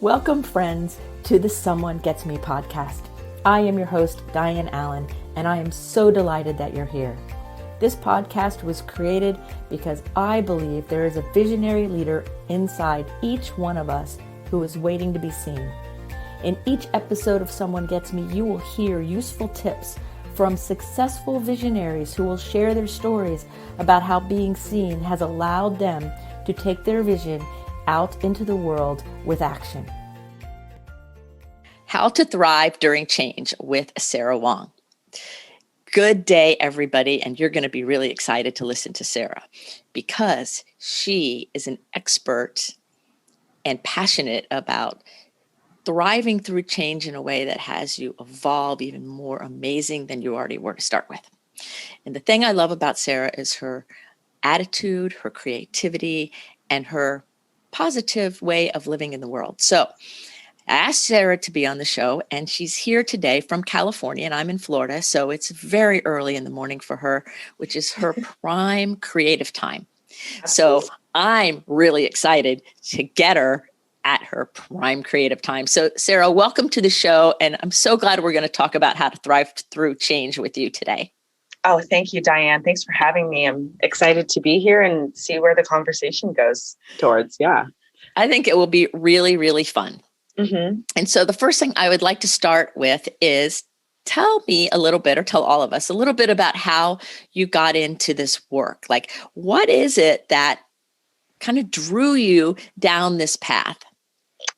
Welcome, friends, to the Someone Gets Me podcast. I am your host, Dianne Allen, and I am so delighted that you're here. This podcast was created because I believe there is a visionary leader inside each one of us who is waiting to be seen. In each episode of Someone Gets Me, you will hear useful tips from successful visionaries who will share their stories about how being seen has allowed them to take their vision out into the world with action. How to Thrive During Change with Sarah Wong. Good day, everybody. And you're going to be really excited to listen to Sarah because she is an expert and passionate about thriving through change in a way that has you evolve even more amazing than you already were to start with. And the thing I love about Sarah is her attitude, her creativity, and her positive way of living in the world. So I asked Sarah to be on the show, and she's here today from California, and I'm in Florida, so it's very early in the morning for her, which is her prime creative time. So I'm really excited to get her at her prime creative time. So Sarah, welcome to the show, and I'm so glad we're going to talk about how to thrive through change with you today. Oh, thank you, Dianne. Thanks for having me. I'm excited to be here and see where the conversation goes towards. Yeah. I think it will be really, really fun. Mm-hmm. And so the first thing I would like to start with is tell me a little bit, or tell all of us a little bit about how you got into this work. Like, what is it that kind of drew you down this path?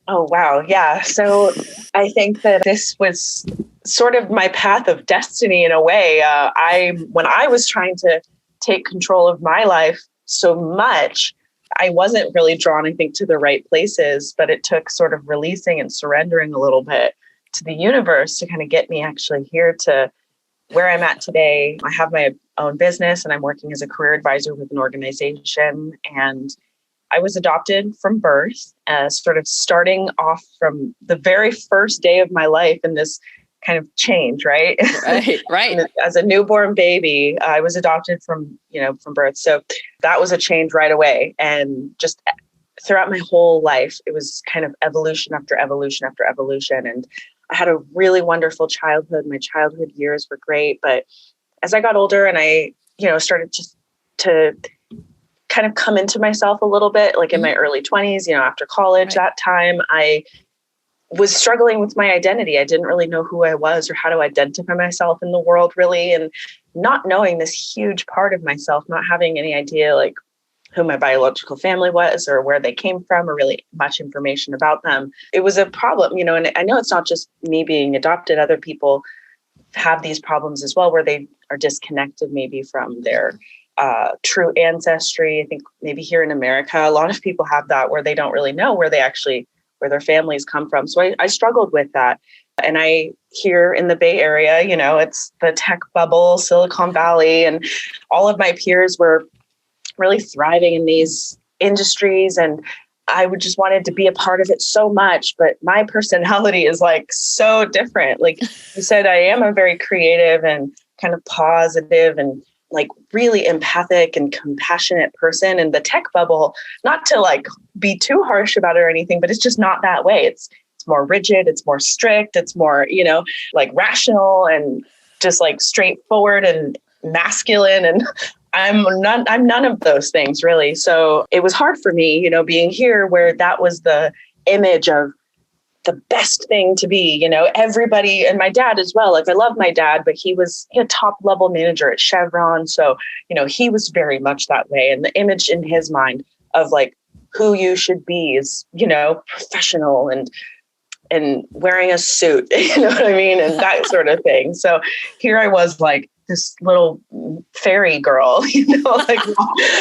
Oh, wow. Yeah. So I think that this was sort of my path of destiny in a way. When I was trying to take control of my life so much, I wasn't really drawn, I think, to the right places, but it took sort of releasing and surrendering a little bit to the universe to kind of get me actually here to where I'm at today. I have my own business and I'm working as a career advisor with an organization. And I was adopted from birth, sort of starting off from the very first day of my life in this kind of change, right? Right. As a newborn baby, I was adopted from birth. So that was a change right away. And just throughout my whole life, it was kind of evolution after evolution after evolution. And I had a really wonderful childhood. My childhood years were great. But as I got older and I, started to kind of come into myself a little bit, like in my early 20s, after college, that time, I was struggling with my identity. I didn't really know who I was or how to identify myself in the world, really. And not knowing this huge part of myself, not having any idea like who my biological family was or where they came from or really much information about them. It was a problem, and I know it's not just me being adopted. Other people have these problems as well, where they are disconnected maybe from their true ancestry. I think maybe here in America, a lot of people have that where they don't really know where their families come from. So I struggled with that. And I here in the Bay Area, it's the tech bubble, Silicon Valley, and all of my peers were really thriving in these industries. And I would just wanted to be a part of it so much. But my personality is like so different. Like you said, I am a very creative and kind of positive and like really empathic and compassionate person. And the tech bubble, not to like be too harsh about it or anything, but it's just not that way. It's more rigid, it's more strict, it's more, like rational and just like straightforward and masculine. And I'm none of those things really. So it was hard for me, being here where that was the image of the best thing to be, everybody, and my dad as well. Like I love my dad, but he was a top level manager at Chevron. So, he was very much that way. And the image in his mind of like who you should be is, professional and wearing a suit, you know what I mean? And that sort of thing. So here I was like this little fairy girl, like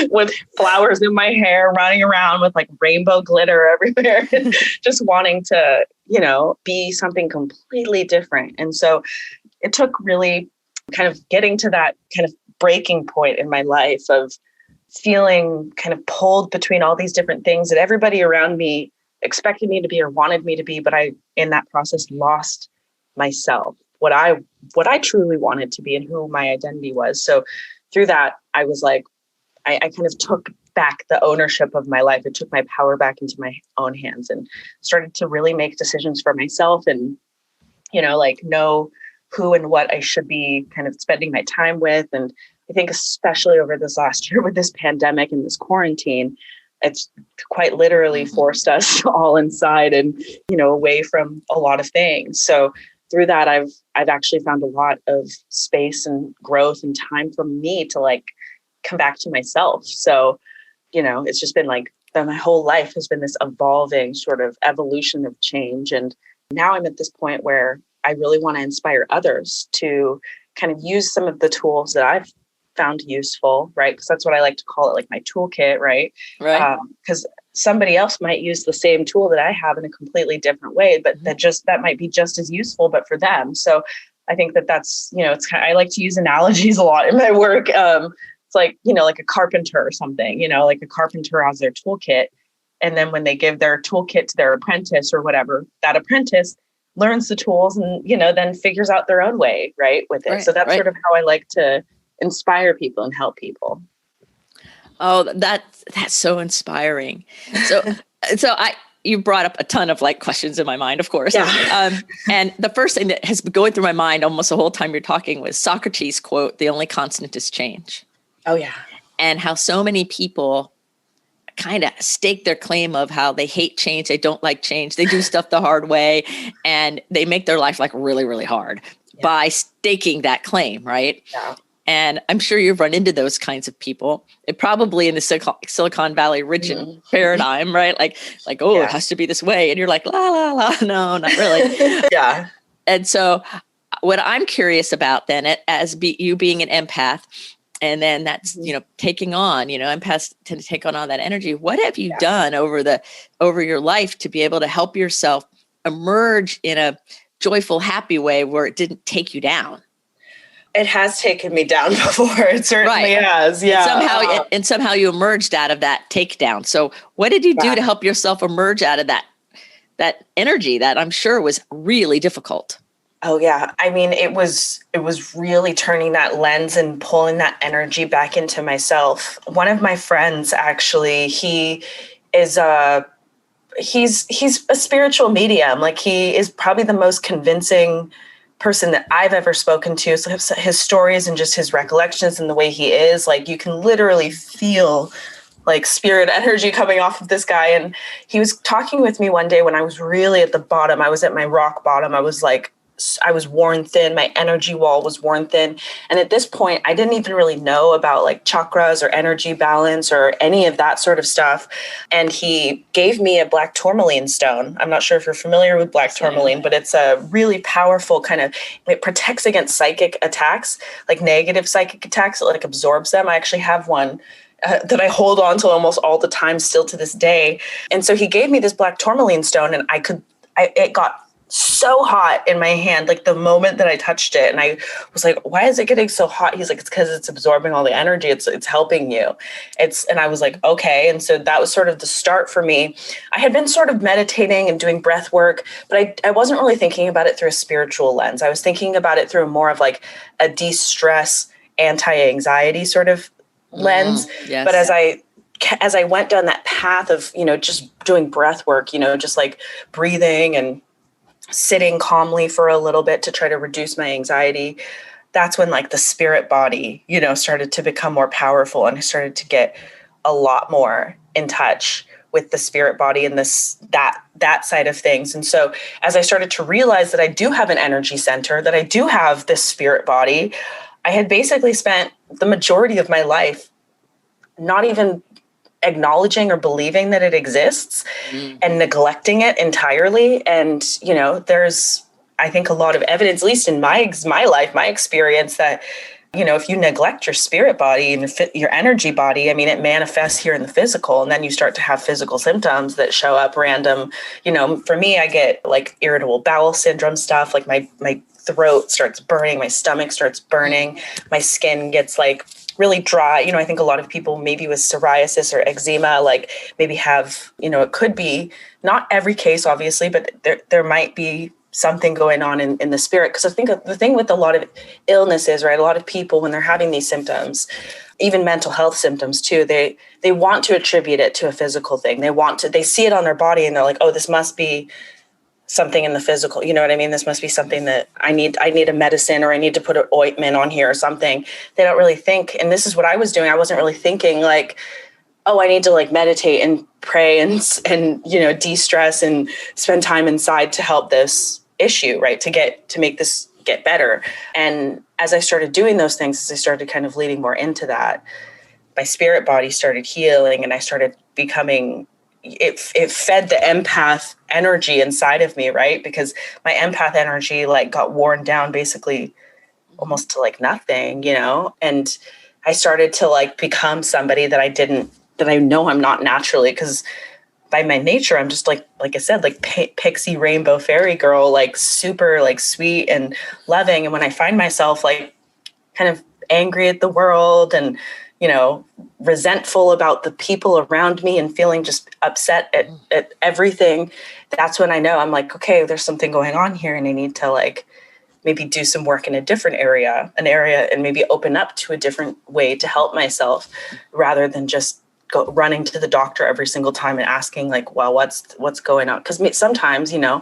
with flowers in my hair, running around with like rainbow glitter everywhere, and just wanting to, be something completely different. And so it took really kind of getting to that kind of breaking point in my life of feeling kind of pulled between all these different things that everybody around me expected me to be or wanted me to be. But I, in that process, lost myself, what I truly wanted to be and who my identity was. So through that, I was like, I kind of took back the ownership of my life. It took my power back into my own hands and started to really make decisions for myself and, like know who and what I should be kind of spending my time with. And I think especially over this last year with this pandemic and this quarantine, it's quite literally forced us all inside and, away from a lot of things. So through that, I've actually found a lot of space and growth and time for me to like come back to myself. So, it's just been like my whole life has been this evolving sort of evolution of change. And now I'm at this point where I really want to inspire others to kind of use some of the tools that I've found useful, right? Because that's what I like to call it, like my toolkit, right? Right. Because somebody else might use the same tool that I have in a completely different way, but that might be just as useful, but for them. So I think that's, it's kind of, I like to use analogies a lot in my work. It's like, like a carpenter or something, like a carpenter has their toolkit. And then when they give their toolkit to their apprentice or whatever, that apprentice learns the tools and, then figures out their own way, right, with it. Right, so that's sort of how I like to inspire people and help people. Oh, that's so inspiring. So you brought up a ton of like questions in my mind, of course. Yeah. And the first thing that has been going through my mind almost the whole time you're talking was Socrates' quote, "The only constant is change." Oh, yeah. And how so many people kind of stake their claim of how they hate change. They don't like change. They do stuff the hard way and they make their life like really, really hard by staking that claim. Right. Yeah. And I'm sure you've run into those kinds of people. It probably in the Silicon Valley region paradigm, right? Like, it has to be this way. And you're like, la, la, la. No, not really. Yeah. And so what I'm curious about then you being an empath, and then that's, taking on, empaths tend to take on all that energy. What have you done over your life to be able to help yourself emerge in a joyful, happy way where it didn't take you down? It has taken me down before. It certainly has. Yeah. And somehow you emerged out of that takedown. So what did you do to help yourself emerge out of that energy that I'm sure was really difficult? Oh, yeah. I mean, it was really turning that lens and pulling that energy back into myself. One of my friends, actually, he's a spiritual medium. Like, he is probably the most convincing person that I've ever spoken to. So his stories and just his recollections and the way he is, like, you can literally feel like spirit energy coming off of this guy. And he was talking with me one day when I was really at the bottom. I was at my rock bottom. I was worn thin. My energy wall was worn thin. And at this point, I didn't even really know about like chakras or energy balance or any of that sort of stuff. And he gave me a black tourmaline stone. I'm not sure if you're familiar with black tourmaline, but it's a really powerful it protects against psychic attacks, like negative psychic attacks. It like absorbs them. I actually have one that I hold on to almost all the time still to this day. And so he gave me this black tourmaline stone and it got so hot in my hand, like the moment that I touched it. And I was like, why is it getting so hot? He's like, it's because it's absorbing all the energy. It's helping you. And I was like, okay. And so that was sort of the start for me. I had been sort of meditating and doing breath work, but I wasn't really thinking about it through a spiritual lens. I was thinking about it through more of like a de-stress, anti-anxiety sort of lens. Yes. But as I went down that path of, just doing breath work, just like breathing and sitting calmly for a little bit to try to reduce my anxiety, that's when like the spirit body, started to become more powerful, and I started to get a lot more in touch with the spirit body and that side of things. And so as I started to realize that I do have an energy center, that I do have this spirit body, I had basically spent the majority of my life not even acknowledging or believing that it exists and neglecting it entirely. And, there's, I think, a lot of evidence, at least in my life, my experience, that, if you neglect your spirit body and your energy body, I mean, it manifests here in the physical, and then you start to have physical symptoms that show up random. For me, I get like irritable bowel syndrome stuff, like my throat starts burning, my stomach starts burning, my skin gets like really dry. I think a lot of people maybe with psoriasis or eczema, like maybe have, it could be not every case, obviously, but there might be something going on in the spirit. Because I think the thing with a lot of illnesses, right, a lot of people, when they're having these symptoms, even mental health symptoms too, they want to attribute it to a physical thing. They see it on their body and they're like, oh, this must be something in the physical. You know what I mean? This must be something that I need a medicine, or I need to put an ointment on here or something. They don't really think. And this is what I was doing. I wasn't really thinking like, oh, I need to like meditate and pray and de-stress and spend time inside to help this issue, right? To make this get better. And as I started doing those things, as I started kind of leading more into that, my spirit body started healing, and I started becoming, it fed the empath energy inside of me, right? Because my empath energy like got worn down basically almost to like nothing, and I started to like become somebody that I know I'm not naturally, because by my nature, I'm just like I said, like pixie rainbow fairy girl, like super like sweet and loving. And when I find myself like kind of angry at the world and, resentful about the people around me and feeling just upset at everything, that's when I know I'm like, okay, there's something going on here, and I need to like maybe do some work in a different area, and maybe open up to a different way to help myself, rather than just go running to the doctor every single time and asking like, well, what's going on? Because sometimes, no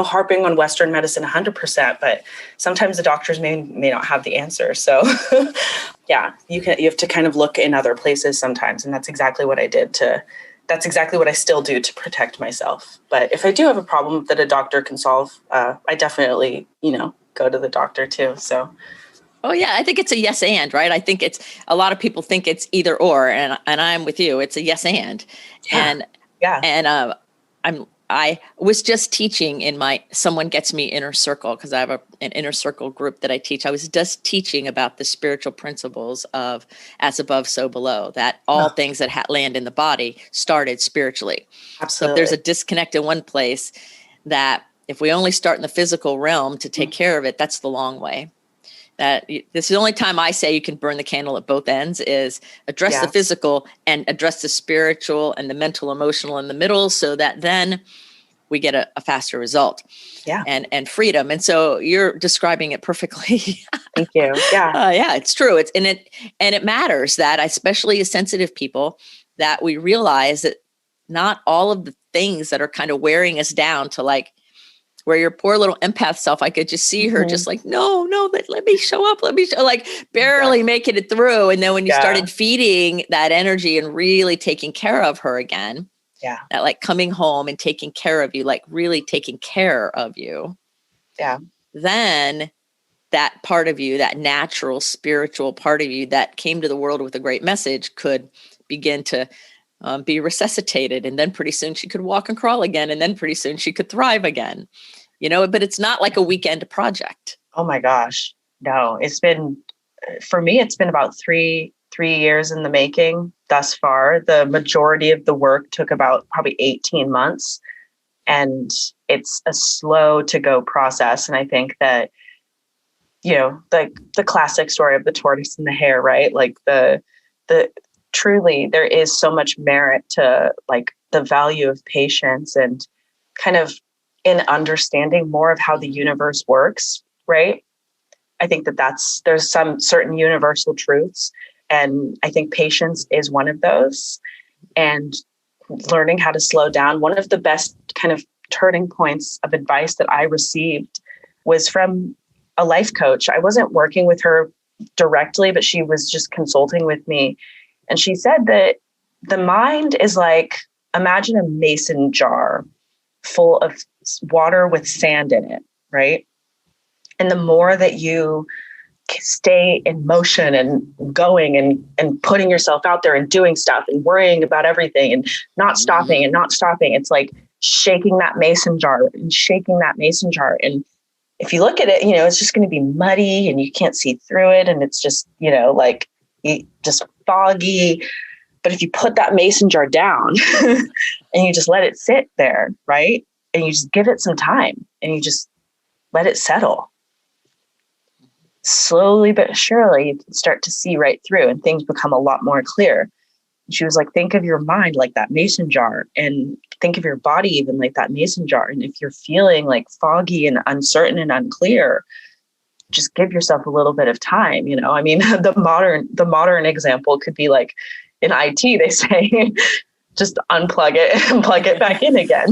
harping on Western medicine 100%, but sometimes the doctors may not have the answer. So yeah, you have to kind of look in other places sometimes. And that's exactly what I did that's exactly what I still do to protect myself. But if I do have a problem that a doctor can solve, I definitely, go to the doctor too. So. Oh yeah, I think it's a yes and, right? I think it's, a lot of people think it's either or, and I'm with you. It's a yes and. Yeah. And I was just teaching in my Someone Gets Me inner circle, because I have an inner circle group that I teach. I was just teaching about the spiritual principles of as above, so below, that all things that land in the body started spiritually. Absolutely. So if there's a disconnect in one place, that if we only start in the physical realm to take care of it, that's the long way. This is the only time I say you can burn the candle at both ends, is address the physical and address the spiritual and the mental, emotional in the middle, so that then we get a faster result. Yeah. And freedom. And so you're describing it perfectly. Thank you. Yeah. Yeah, it's true. It matters that, especially as sensitive people, that we realize that not all of the things that are kind of wearing us down to like, where your poor little empath self, I could just see her just like, no, let me show up. Let me show, like barely making it through. And then when you started feeding that energy and really taking care of her again, that like coming home and taking care of you, like really taking care of you. Yeah. Then that part of you, that natural spiritual part of you that came to the world with a great message, could begin to be resuscitated. And then pretty soon she could walk and crawl again. And then pretty soon she could thrive again, but it's not like a weekend project. Oh my gosh. No, for me, it's been about three years in the making thus far. The majority of the work took about probably 18 months, and it's a slow to go process. And I think that, like the classic story of the tortoise and the hare, right? Like the truly, there is so much merit to like the value of patience and kind of in understanding more of how the universe works, right? I think there's some certain universal truths, and I think patience is one of those, and learning how to slow down. One of the best kind of turning points of advice that I received was from a life coach. I wasn't working with her directly, but she was just consulting with me. And she said that the mind is like, imagine a mason jar full of water with sand in it, right? And the more that you stay in motion and going and putting yourself out there and doing stuff and worrying about everything and not stopping, it's like shaking that mason jar and shaking that mason jar. And if you look at it, it's just going to be muddy and you can't see through it. And it's just, like just foggy. But if you put that mason jar down and you just let it sit there, right? And you just give it some time and you just let it settle. Slowly but surely, you can start to see right through and things become a lot more clear. And she was like, think of your mind like that mason jar, and think of your body even like that mason jar. And if you're feeling like foggy and uncertain and unclear, just give yourself a little bit of time. I mean, the modern example could be like in IT, they say, just unplug it and plug it back in again.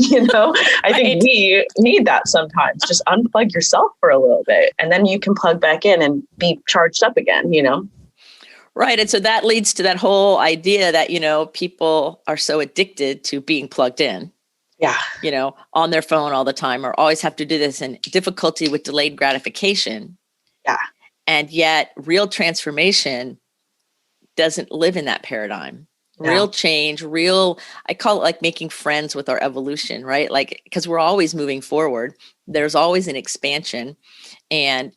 I think we need that sometimes. Just unplug yourself for a little bit, and then you can plug back in and be charged up again, Right. And so that leads to that whole idea that, people are so addicted to being plugged in. Yeah. On their phone all the time, or always have to do this, and difficulty with delayed gratification. Yeah. And yet real transformation doesn't live in that paradigm. No. Real change, I call it like making friends with our evolution, right? Like, because we're always moving forward. There's always an expansion, and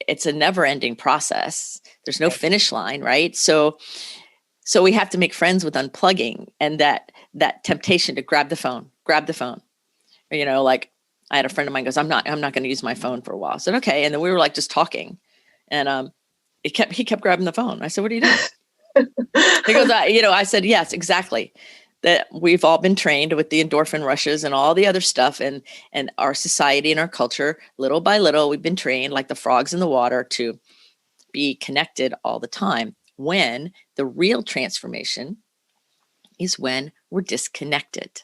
it's a never ending process. There's no finish line, right? So we have to make friends with unplugging, and that temptation to grab the phone. Like I had a friend of mine goes, I'm not going to use my phone for a while. I said, okay. And then we were like just talking, and he kept grabbing the phone. I said, what are you doing? He goes, I said, yes, exactly. That we've all been trained with the endorphin rushes and all the other stuff, and our society and our culture, little by little, we've been trained like the frogs in the water to be connected all the time, when the real transformation is when we're disconnected.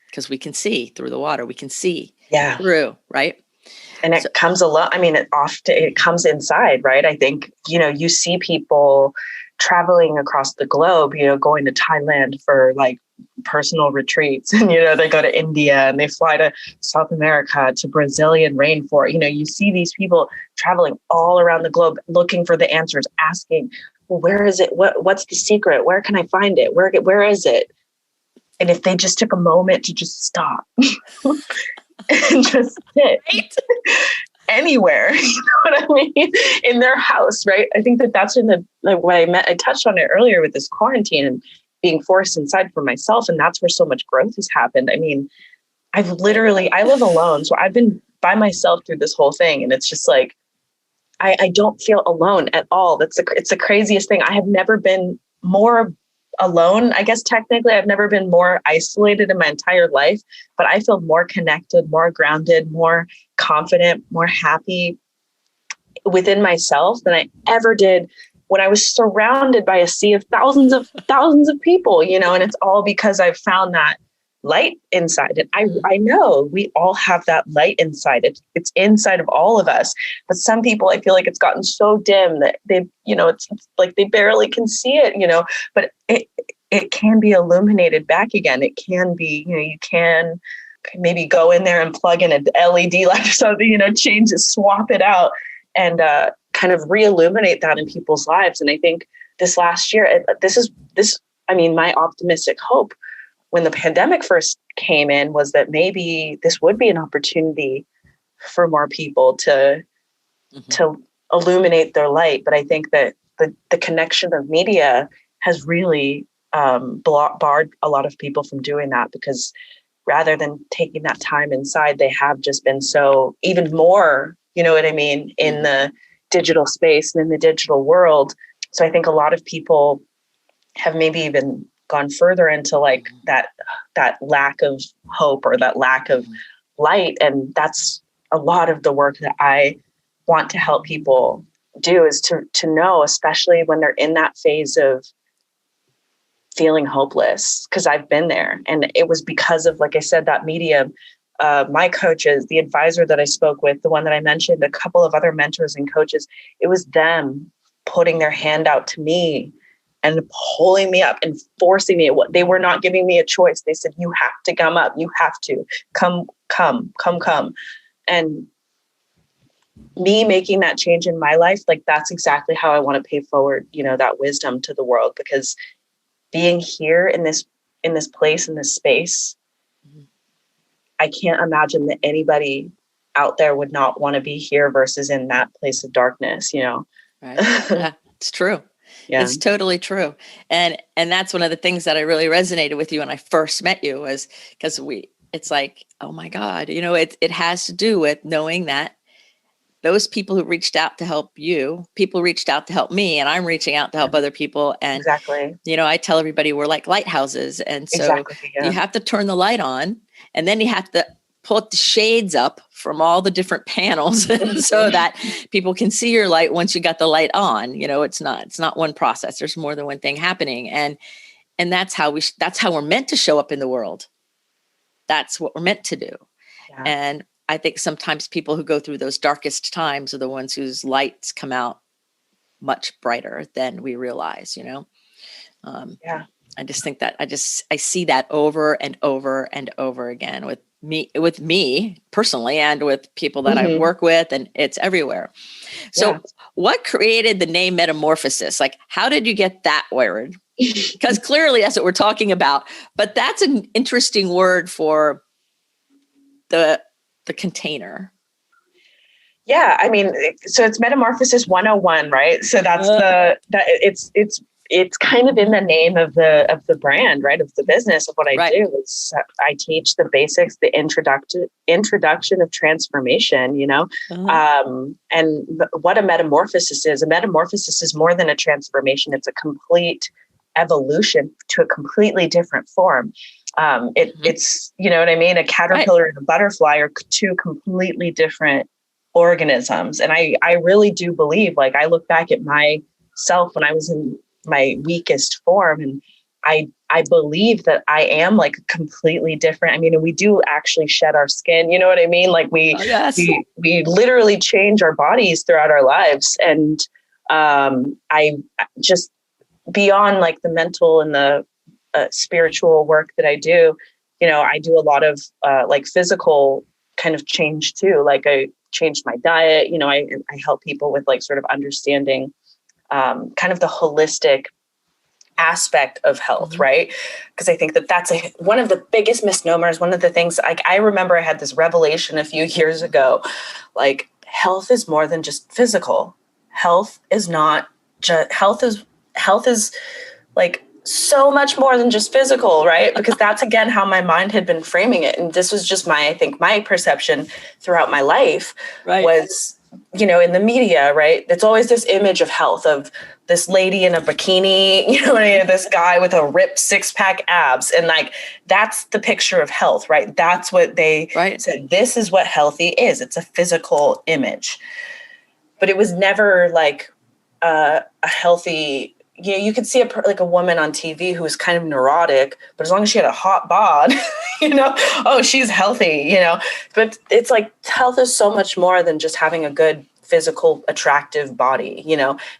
Because we can see through the water, we can see through, right? And it comes along. I mean, it comes inside, right? I think, you see people traveling across the globe, going to Thailand for like personal retreats, and, they go to India and they fly to South America, to Brazilian rainforest. You see these people traveling all around the globe, looking for the answers, asking, well, where is it? What's the secret? Where can I find it? Where is it? And if they just took a moment to just stop and just sit anywhere, you know what I mean? In their house, right? I think that's what I touched on it earlier with this quarantine and being forced inside for myself. And that's where so much growth has happened. I mean, I live alone. So I've been by myself through this whole thing. And it's just like, I don't feel alone at all. It's the craziest thing. I have never been more alone. I guess technically I've never been more isolated in my entire life, but I feel more connected, more grounded, more confident, more happy within myself than I ever did when I was surrounded by a sea of thousands of people, and it's all because I've found that light inside it. I know we all have that light inside it. It's inside of all of us. But some people, I feel like it's gotten so dim that it's like they barely can see it, but it can be illuminated back again. It can be, you can maybe go in there and plug in an LED light or something, change it, swap it out, and kind of re-illuminate that in people's lives. And I think this last year, my optimistic hope when the pandemic first came in was that maybe this would be an opportunity for more people to illuminate their light. But I think that the connection of media has really barred a lot of people from doing that, because rather than taking that time inside, they have just been so even more, in the digital space and in the digital world. So I think a lot of people have maybe even gone further into like that lack of hope or that lack of light. And that's a lot of the work that I want to help people do, is to know, especially when they're in that phase of feeling hopeless, because I've been there. And it was because of, like I said, that medium, my coaches, the advisor that I spoke with, the one that I mentioned, a couple of other mentors and coaches, it was them putting their hand out to me and pulling me up and forcing me. They were not giving me a choice. They said, you have to come up. You have to come. And me making that change in my life, like that's exactly how I want to pay forward, that wisdom to the world, because being here in this place, in this space, I can't imagine that anybody out there would not want to be here versus in that place of darkness, Right. Yeah, it's true. Yeah. It's totally true. And that's one of the things that I really resonated with you when I first met you, was because it's like, oh my God, it has to do with knowing that those people who reached out to help you, people reached out to help me, and I'm reaching out to help other people. And exactly, I tell everybody we're like lighthouses. And so you have to turn the light on, and then you have to put the shades up from all the different panels so that people can see your light once you got the light on. It's not one process. There's more than one thing happening. And that's how we're meant to show up in the world. That's what we're meant to do. Yeah. And I think sometimes people who go through those darkest times are the ones whose lights come out much brighter than we realize, I just think that I see that over and over and over again with me personally and with people that I work with, and it's everywhere. So what created the name Metamorphosis? Like, how did you get that word? Because clearly that's what we're talking about, but that's an interesting word for the container. Yeah, I mean, so it's Metamorphosis 101, right? So that's it's kind of in the name of the brand, right? Of the business, of what I do. I teach the basics, the introduction of transformation, and what a metamorphosis is. A metamorphosis is more than a transformation. It's a complete evolution to a completely different form. It's, you know what I mean? A caterpillar and a butterfly are two completely different organisms. And I really do believe, like, I look back at myself when I was in my weakest form, and I believe that I am like completely different. I mean, and we do actually shed our skin, you know what I mean? Like we literally change our bodies throughout our lives. And I just, beyond like the mental and the spiritual work that I do, I do a lot of like physical kind of change too. Like I changed my diet, I help people with like sort of understanding kind of the holistic aspect of health, right? Because I think that that's one of the biggest misnomers. One of the things I remember I had this revelation a few years ago, like health is more than just physical. Health is not just health is like so much more than just physical, right? Because that's again how my mind had been framing it. And this was just my perception throughout my life was, in the media, right? It's always this image of health of this lady in a bikini, this guy with a ripped 6-pack abs. And like, that's the picture of health, right? That's what they said. This is what healthy is. It's a physical image, but it was never like a healthy, you could see a woman on TV who was kind of neurotic, but as long as she had a hot bod, oh, she's healthy, but it's like health is so much more than just having a good physical, attractive body.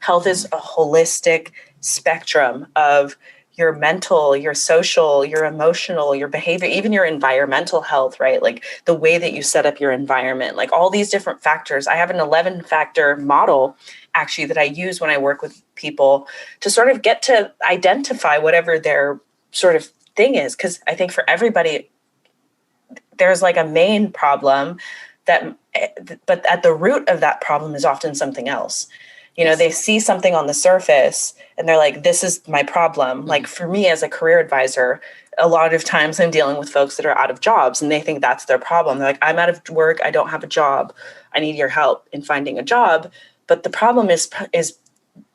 Health is a holistic spectrum of your mental, your social, your emotional, your behavior, even your environmental health, right? Like the way that you set up your environment, like all these different factors. I have an 11-factor model actually that I use when I work with people to sort of get to identify whatever their sort of thing is. Because I think for everybody, there's like a main problem but at the root of that problem is often something else. They see something on the surface and they're like, this is my problem. Like for me as a career advisor, a lot of times I'm dealing with folks that are out of jobs and they think that's their problem. They're like, I'm out of work. I don't have a job. I need your help in finding a job. But the problem is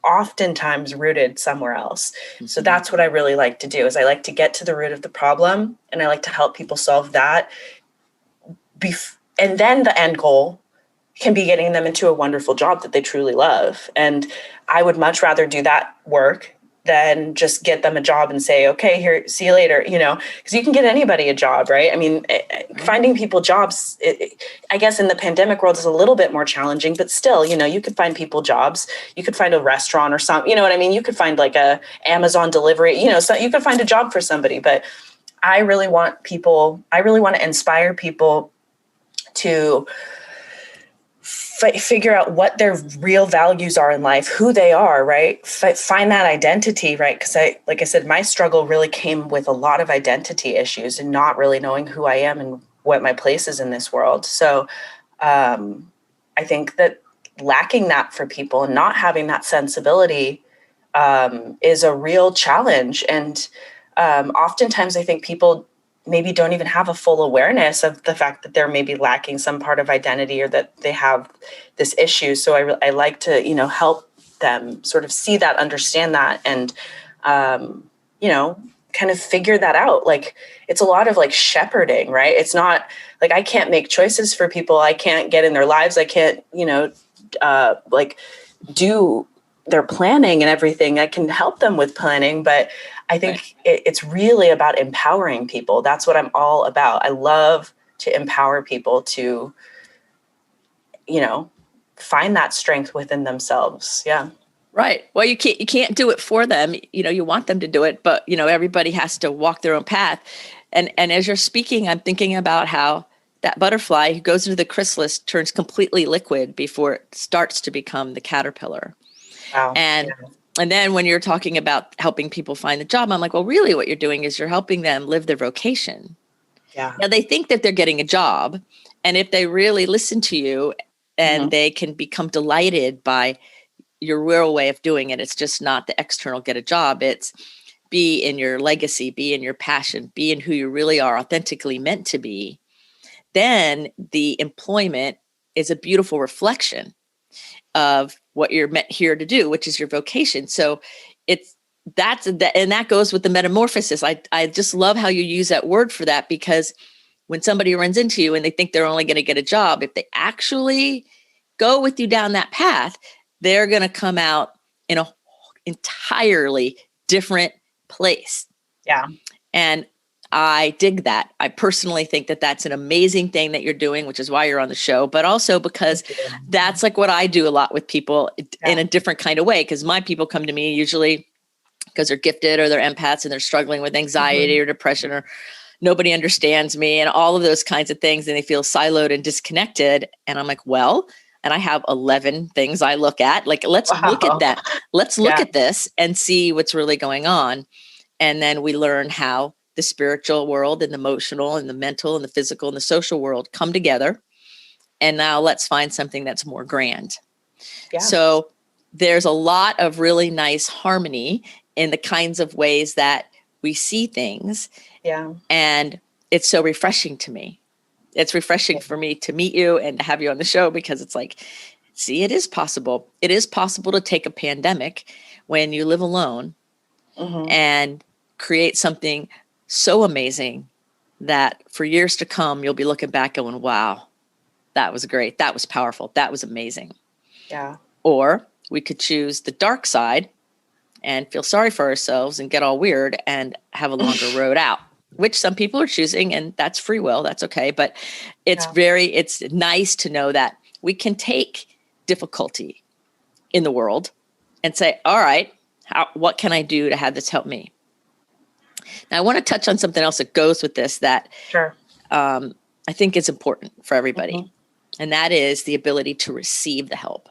oftentimes rooted somewhere else. So that's what I really like to do is I like to get to the root of the problem and I like to help people solve that. And then the end goal can be getting them into a wonderful job that they truly love. And I would much rather do that work than just get them a job and say, okay, here, see you later, because you can get anybody a job, right? I mean, finding people jobs, I guess in the pandemic world is a little bit more challenging, but still, you could find people jobs. You could find a restaurant or something, you know what I mean? You could find like a Amazon delivery, so you could find a job for somebody, but I really want to inspire people to figure out what their real values are in life, who they are, right? Find that identity, right? Because like I said, my struggle really came with a lot of identity issues and not really knowing who I am and what my place is in this world. So I think that lacking that for people and not having that sensibility is a real challenge. And oftentimes I think people maybe don't even have a full awareness of the fact that they're maybe lacking some part of identity or that they have this issue. So I like to, help them sort of see that, understand that, and, kind of figure that out. Like, it's a lot of like shepherding, right? It's not like I can't make choices for people. I can't get in their lives. I can't, like do their planning and everything. I can help them with planning, but I think it's really about empowering people. That's what I'm all about. I love to empower people to, find that strength within themselves. Yeah. Right. Well, you can't do it for them. You want them to do it, but everybody has to walk their own path. And as you're speaking, I'm thinking about how that butterfly who goes into the chrysalis turns completely liquid before it starts to become the caterpillar. Wow. And then when you're talking about helping people find the job, I'm like, well, really what you're doing is you're helping them live their vocation. Yeah. Now they think that they're getting a job. And if they really listen to you and they can become delighted by your real way of doing it, it's just not the external get a job. It's be in your legacy, be in your passion, be in who you really are authentically meant to be. Then the employment is a beautiful reflection of what you're meant here to do, which is your vocation. So that goes with the metamorphosis. I just love how you use that word for that, because when somebody runs into you and they think they're only going to get a job, if they actually go with you down that path, they're going to come out in an entirely different place. Yeah. And I dig that. I personally think that that's an amazing thing that you're doing, which is why you're on the show, but also because that's like what I do a lot with people in a different kind of way. Because my people come to me usually because they're gifted or they're empaths and they're struggling with anxiety or depression, or nobody understands me and all of those kinds of things. And they feel siloed and disconnected. And I'm like, well, and I have 11 things I look at. Like, let's look at that. Let's look at this and see what's really going on. And then we learn how the spiritual world and the emotional and the mental and the physical and the social world come together. And now let's find something that's more grand. Yeah. So there's a lot of really nice harmony in the kinds of ways that we see things. Yeah. And it's so refreshing to me. It's refreshing for me to meet you and to have you on the show, because it's like, see, it is possible. It is possible to take a pandemic when you live alone and create something so amazing that for years to come, you'll be looking back going, wow, that was great. That was powerful. That was amazing. Yeah. Or we could choose the dark side and feel sorry for ourselves and get all weird and have a longer road out, which some people are choosing, and that's free will. That's okay. But it's it's nice to know that we can take difficulty in the world and say, all right, what can I do to have this help me? Now, I want to touch on something else that goes with this that I think is important for everybody. And that is the ability to receive the help.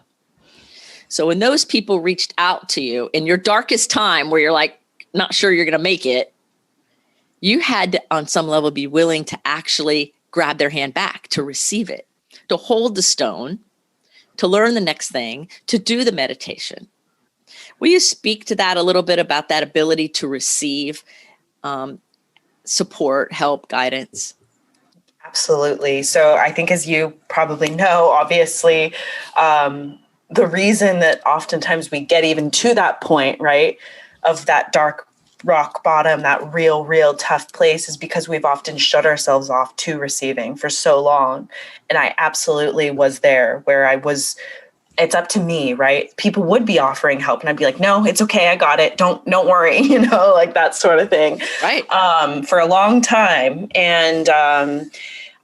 So when those people reached out to you in your darkest time where you're like, not sure you're going to make it, you had to, on some level, be willing to actually grab their hand back, to receive it, to hold the stone, to learn the next thing, to do the meditation. Will you speak to that a little bit, about that ability to receive support, help, guidance? Absolutely. So I think, as you probably know, obviously, the reason that oftentimes we get even to that point, right, of that dark rock bottom, that real tough place, is because we've often shut ourselves off to receiving for so long. And I absolutely was there, where I was, it's up to me, right? People would be offering help and I'd be like, no, it's okay. I got it. Don't worry, like that sort of thing. Right. For a long time. And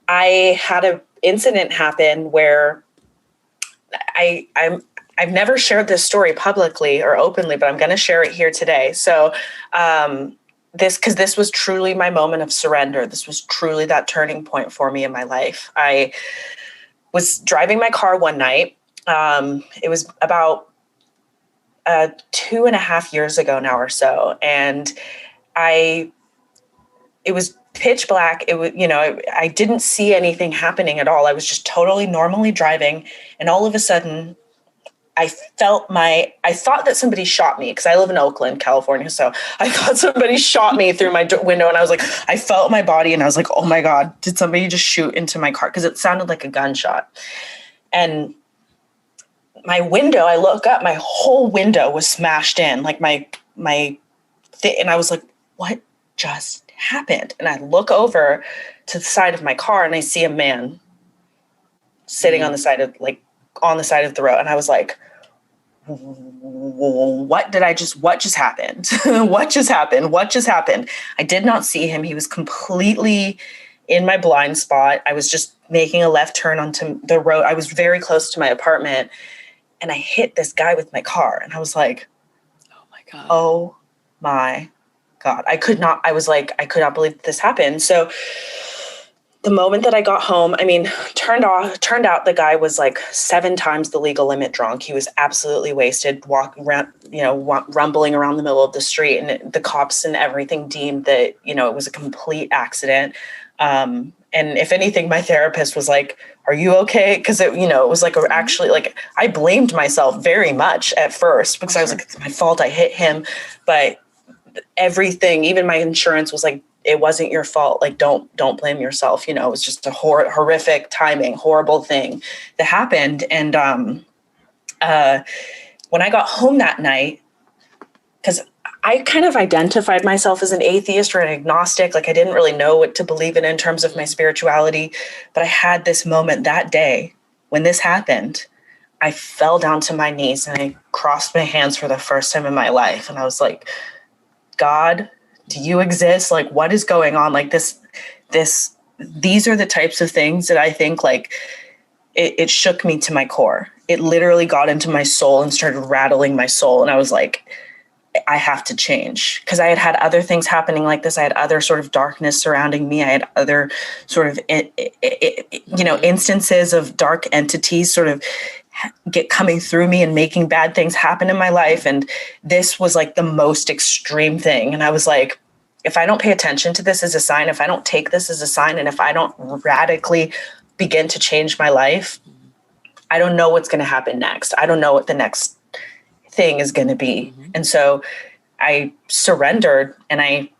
I had an incident happen where I've never shared this story publicly or openly, but I'm going to share it here today. So this was truly my moment of surrender. This was truly that turning point for me in my life. I was driving my car one night. It was about 2.5 years ago now or so. And it was pitch black. It was, I didn't see anything happening at all. I was just totally normally driving. And all of a sudden I thought that somebody shot me, because I live in Oakland, California. So I thought somebody shot me through my window, and I was like, I felt my body and I was like, oh my God, did somebody just shoot into my car? Because it sounded like a gunshot. And my window, I look up, my whole window was smashed in, like and I was like, what just happened? And I look over to the side of my car and I see a man sitting on the side of the road. And I was like, what just happened? What just happened? I did not see him. He was completely in my blind spot. I was just making a left turn onto the road. I was very close to my apartment and I hit this guy with my car. And I was like, oh my God. I could not believe that this happened. So the moment that I got home, I mean, turned out the guy was like 7 times the legal limit drunk. He was absolutely wasted, walking around, rumbling around the middle of the street. And the cops and everything deemed that, it was a complete accident. And if anything, my therapist was like, are you okay? Because it was like, actually, like, I blamed myself very much at first because I was like, it's my fault. I hit him. But everything, even my insurance was like, it wasn't your fault. Like, don't blame yourself. It was just a horrific timing, horrible thing that happened. And when I got home that night, because I kind of identified myself as an atheist or an agnostic, like I didn't really know what to believe in terms of my spirituality, but I had this moment that day when this happened. I fell down to my knees and I crossed my hands for the first time in my life. And I was like, God, do you exist? Like, what is going on? Like these are the types of things that I think like it shook me to my core. It literally got into my soul and started rattling my soul. And I was like, I have to change, because I had other things happening like this. I had other sort of darkness surrounding me. I had other sort of, instances of dark entities sort of coming through me and making bad things happen in my life. And this was like the most extreme thing. And I was like, if I don't pay attention to this as a sign, if I don't take this as a sign, and if I don't radically begin to change my life, I don't know what's going to happen next. I don't know what the next thing is going to be. Mm-hmm. And so I surrendered and I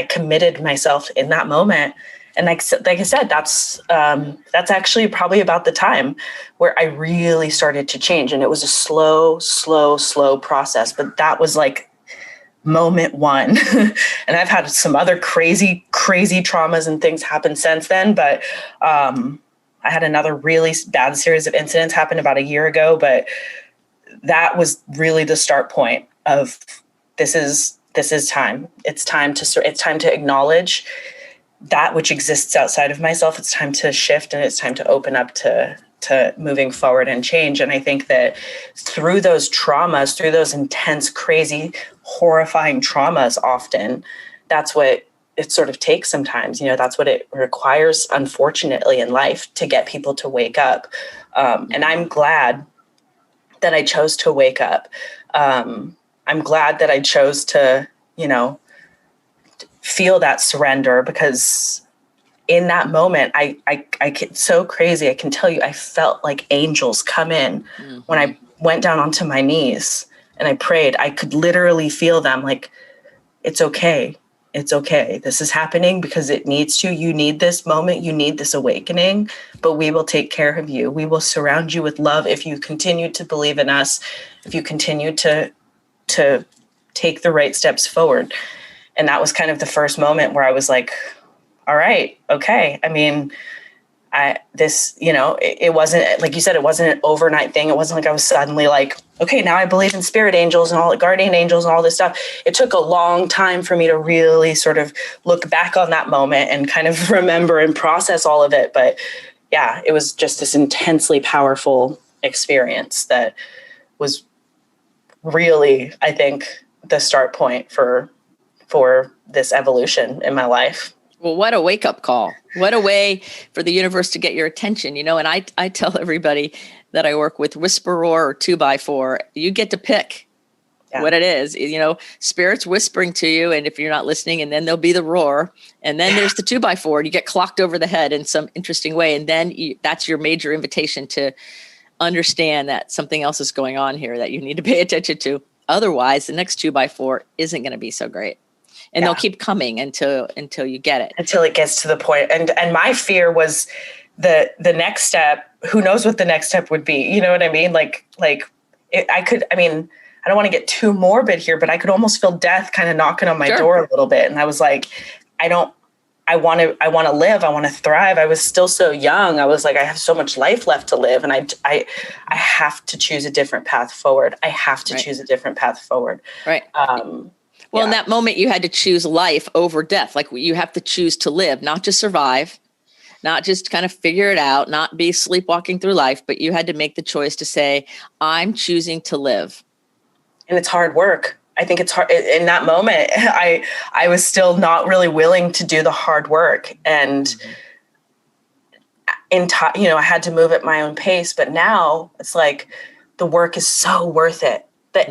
committed myself in that moment. And like I said, that's actually probably about the time where I really started to change. And it was a slow process, but that was like moment one. And I've had some other crazy traumas and things happen since then. But I had another really bad series of incidents happen about a year ago, but that was really the start point of this is time. It's time to acknowledge that which exists outside of myself. It's time to shift, and it's time to open up to moving forward and change. And I think that through those traumas, through those intense, crazy, horrifying traumas, often that's what it sort of takes sometimes. That's what it requires, unfortunately, in life to get people to wake up. And I'm glad that I chose to wake up. I'm glad that I chose to, feel that surrender, because in that moment, I so crazy. I can tell you, I felt like angels come in when I went down onto my knees and I prayed. I could literally feel them like, it's okay. It's okay. This is happening because it needs to. You need this moment. You need this awakening, but we will take care of you. We will surround you with love if you continue to believe in us, if you continue to take the right steps forward. And that was kind of the first moment where I was like, all right, okay. I mean, it wasn't, like you said, it wasn't an overnight thing. It wasn't like I was suddenly like, okay, now I believe in spirit angels and all the guardian angels and all this stuff. It took a long time for me to really sort of look back on that moment and kind of remember and process all of it. But yeah, it was just this intensely powerful experience that was really, I think, the start point for this evolution in my life. Well, what a wake-up call. What a way for the universe to get your attention, and I tell everybody that I work with, whisperer or 2x4, you get to pick what it is. Spirit's whispering to you, and if you're not listening, and then there'll be the roar, and then there's the 2x4, and you get clocked over the head in some interesting way, and then that's your major invitation to understand that something else is going on here that you need to pay attention to. Otherwise, the next 2x4 isn't going to be so great. And they'll keep coming until you get it. Until it gets to the point. And my fear was the next step. Who knows what the next step would be? You know what I mean? I don't want to get too morbid here, but I could almost feel death kind of knocking on my door a little bit. And I was like, I want to live. I want to thrive. I was still so young. I was like, I have so much life left to live. And I have to choose a different path forward. I have to choose a different path forward. Right. Well, in that moment, you had to choose life over death. Like, you have to choose to live, not just survive, not just kind of figure it out, not be sleepwalking through life, but you had to make the choice to say, I'm choosing to live. And it's hard work. I think it's hard in that moment. I was still not really willing to do the hard work, and I had to move at my own pace. But now it's like the work is so worth it.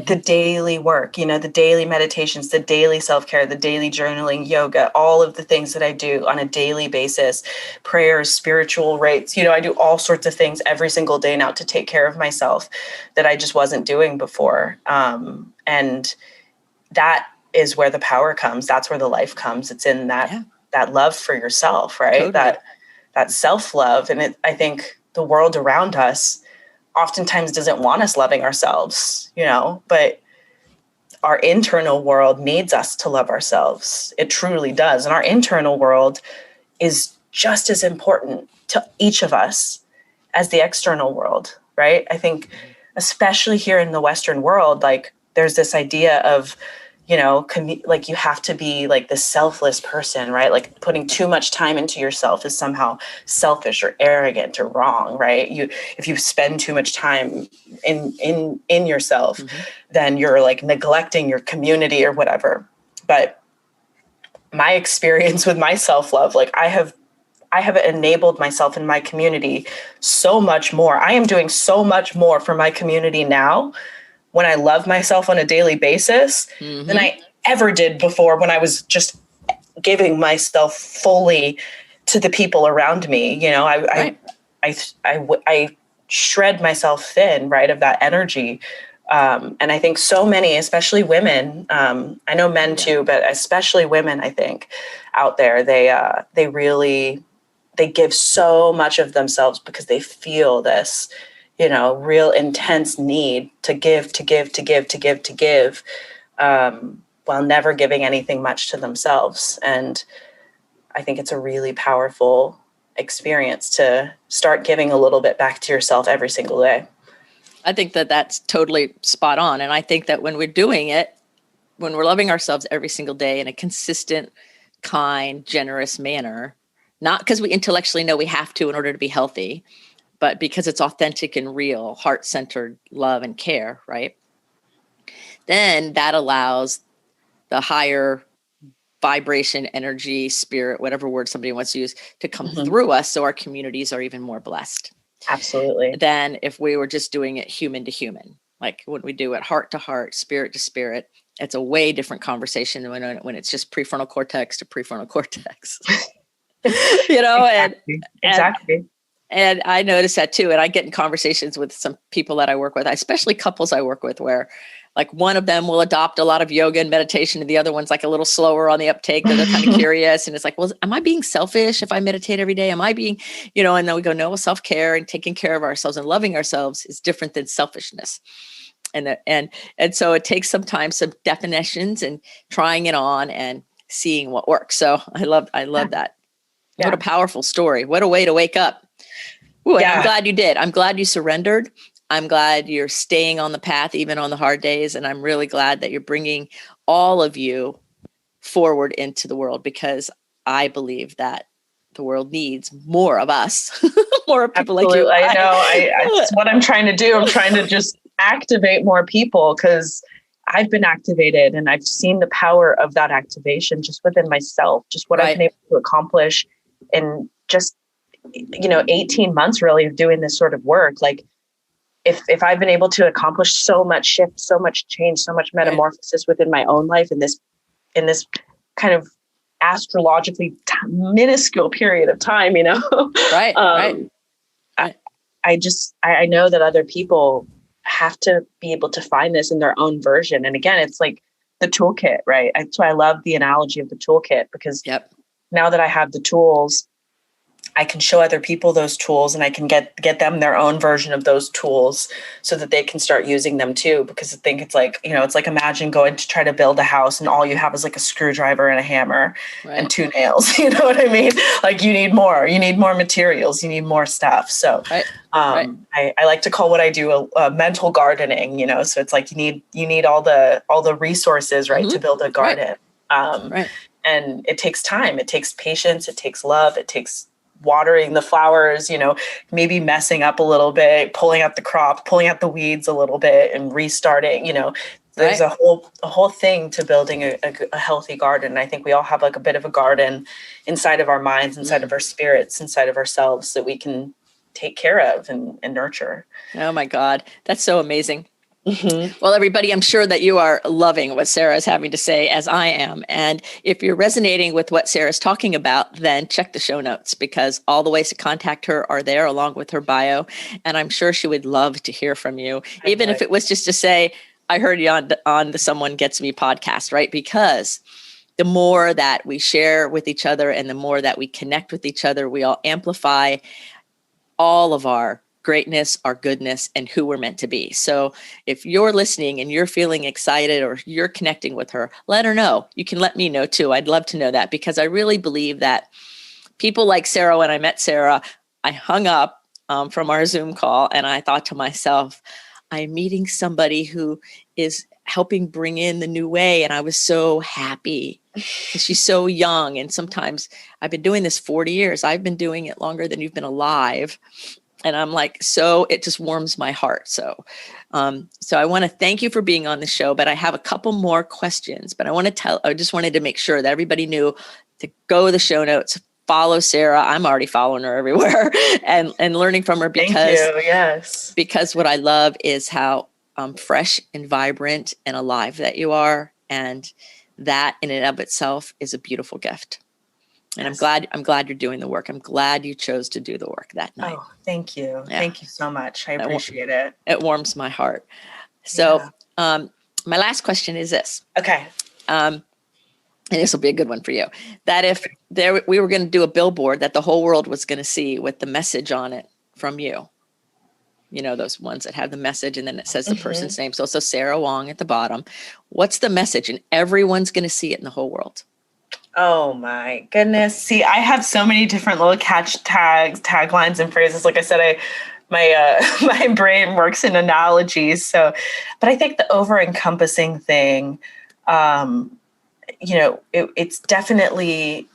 The daily work, the daily meditations, the daily self-care, the daily journaling, yoga, all of the things that I do on a daily basis, prayers, spiritual rites. I do all sorts of things every single day now to take care of myself that I just wasn't doing before. And that is where the power comes. That's where the life comes. It's in that love for yourself, right? Totally. That self-love. And I think the world around us oftentimes doesn't want us loving ourselves, but our internal world needs us to love ourselves. It truly does. And our internal world is just as important to each of us as the external world, right? I think especially here in the Western world, like there's this idea of, like you have to be like the selfless person, right? Like putting too much time into yourself is somehow selfish or arrogant or wrong, right? If you spend too much time in yourself, then you're like neglecting your community or whatever. But my experience with my self-love, like I have enabled myself in my community so much more. I am doing so much more for my community now when I love myself on a daily basis than I ever did before, when I was just giving myself fully to the people around me. I shred myself thin, right, of that energy. And I think so many, especially women, I know men too, but especially women, I think out there, they give so much of themselves because they feel this, real intense need to give, while never giving anything much to themselves. And I think it's a really powerful experience to start giving a little bit back to yourself every single day. I think that that's totally spot on. And I think that when we're doing it, when we're loving ourselves every single day in a consistent, kind, generous manner, not because we intellectually know we have to in order to be healthy, but because it's authentic and real, heart-centered love and care, right? Then that allows the higher vibration, energy, spirit, whatever word somebody wants to use, to come through us, so our communities are even more blessed. Absolutely. Than if we were just doing it human to human. Like when we do it heart to heart, spirit to spirit, it's a way different conversation than when it's just prefrontal cortex to prefrontal cortex. Exactly. And I notice that too. And I get in conversations with some people that I work with, especially couples I work with, where like one of them will adopt a lot of yoga and meditation, and the other one's like a little slower on the uptake. They're kind of curious. And it's like, well, am I being selfish if I meditate every day? Am I being, and then we go, no, self-care and taking care of ourselves and loving ourselves is different than selfishness. And so it takes sometimes some definitions and trying it on and seeing what works. So I love that. Yeah. What a powerful story. What a way to wake up. Ooh, and I'm glad you did. I'm glad you surrendered. I'm glad you're staying on the path, even on the hard days. And I'm really glad that you're bringing all of you forward into the world, because I believe that the world needs more of us, more people like you. I know. That's what I'm trying to do. I'm trying to just activate more people, because I've been activated and I've seen the power of that activation just within myself, just what I've been able to accomplish in just 18 months really of doing this sort of work. Like if I've been able to accomplish so much shift, so much change, so much metamorphosis within my own life in this kind of astrologically minuscule period of time, Right. I know that other people have to be able to find this in their own version. And again, it's like the toolkit, right? That's why I love the analogy of the toolkit, because now that I have the tools I can show other people those tools, and I can get them their own version of those tools so that they can start using them too. Because I think it's like, it's like, imagine going to try to build a house and all you have is like a screwdriver and a hammer and 2 nails. You know what I mean? Like you need more materials, you need more stuff. So I like to call what I do a mental gardening, so it's like you need all the resources, right, to build a garden. And it takes time, it takes patience, it takes love, it takes watering the flowers, maybe messing up a little bit, pulling out the crop, pulling out the weeds a little bit and restarting, there's a whole thing to building a healthy garden. And I think we all have like a bit of a garden inside of our minds, inside of our spirits, inside of ourselves that we can take care of and nurture. Oh my God. That's so amazing. Mm-hmm. Well, everybody, I'm sure that you are loving what Sarah is having to say, as I am. And if you're resonating with what Sarah's talking about, then check the show notes, because all the ways to contact her are there along with her bio. And I'm sure she would love to hear from you, even if it was just to say, I heard you on the Someone Gets Me podcast, right? Because the more that we share with each other and the more that we connect with each other, we all amplify all of our greatness, our goodness, and who we're meant to be. So if you're listening and you're feeling excited or you're connecting with her, let her know. You can let me know too. I'd love to know that, because I really believe that people like Sarah, when I met Sarah, I hung up from our Zoom call and I thought to myself, I'm meeting somebody who is helping bring in the new way. And I was so happy because she's so young. And sometimes I've been doing this 40 years. I've been doing it longer than you've been alive. And I'm like, so it just warms my heart. So I want to thank you for being on the show, but I have a couple more questions, but I just wanted to make sure that everybody knew to go to the show notes, follow Sarah. I'm already following her everywhere and learning from her because what I love is how fresh and vibrant and alive that you are. And that in and of itself is a beautiful gift. And I'm glad you're doing the work. I'm glad you chose to do the work that night. Oh, thank you. Yeah. Thank you so much. I appreciate it. It warms my heart. So my last question is this. Okay. And this will be a good one for you. That if we were going to do a billboard that the whole world was going to see with the message on it from you, those ones that have the message and then it says the person's name. So Sarah Wong at the bottom. What's the message? And everyone's going to see it in the whole world. Oh my goodness. See, I have so many different little taglines and phrases. Like I said, my brain works in analogies. So, but I think the over-encompassing thing, it's definitely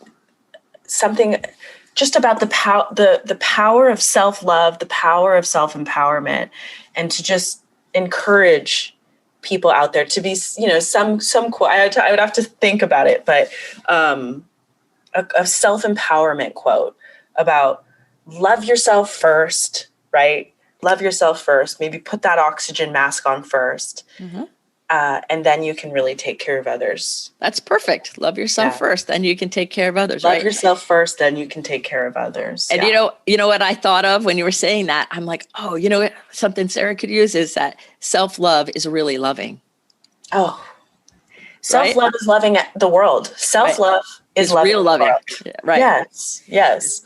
something just about the power of self-love, the power of self-empowerment, and to just encourage people out there to be, some quote. I would have to think about it, but a self-empowerment quote about love yourself first, right? Love yourself first. Maybe put that oxygen mask on first. Mm-hmm. And then you can really take care of others. That's perfect. Love yourself first, then you can take care of others. Love yourself first, then you can take care of others. And you know what I thought of when you were saying that? I'm like, oh, something Sarah could use is that self-love is really loving. Oh, self-love is loving the world. Self-love is loving real the loving. world. Yeah, right. Yes.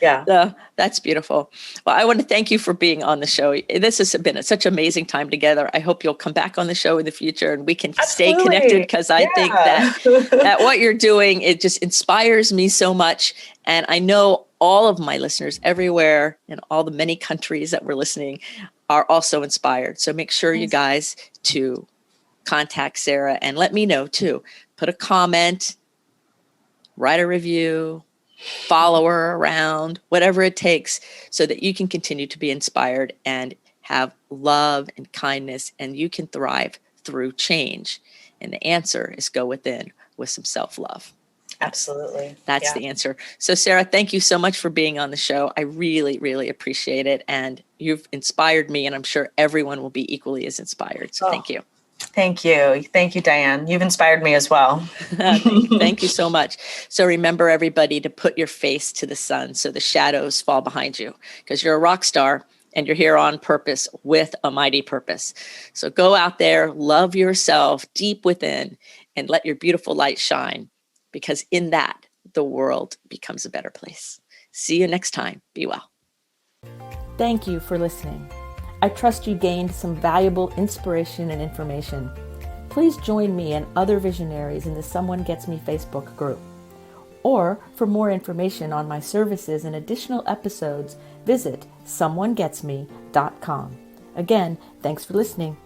Yeah. So that's beautiful. Well, I want to thank you for being on the show. This has been such an amazing time together. I hope you'll come back on the show in the future and we can stay connected, because I think that what you're doing, it just inspires me so much. And I know all of my listeners everywhere in all the many countries that we're listening are also inspired. So make sure you guys to contact Sarah and let me know too. Put a comment, write a review, follow her around, whatever it takes, so that you can continue to be inspired and have love and kindness, and you can thrive through change. And the answer is go within with some self-love. Absolutely. That's the answer. So Sarah, thank you so much for being on the show. I really, really appreciate it. And you've inspired me, and I'm sure everyone will be equally as inspired. So thank you. Thank you. Thank you, Diane. You've inspired me as well. Thank you so much. So remember, everybody, to put your face to the sun so the shadows fall behind you, because you're a rock star and you're here on purpose with a mighty purpose. So go out there, love yourself deep within, and let your beautiful light shine, because in that, the world becomes a better place. See you next time. Be well. Thank you for listening. I trust you gained some valuable inspiration and information. Please join me and other visionaries in the Someone Gets Me Facebook group. Or for more information on my services and additional episodes, visit someonegetsme.com. Again, thanks for listening.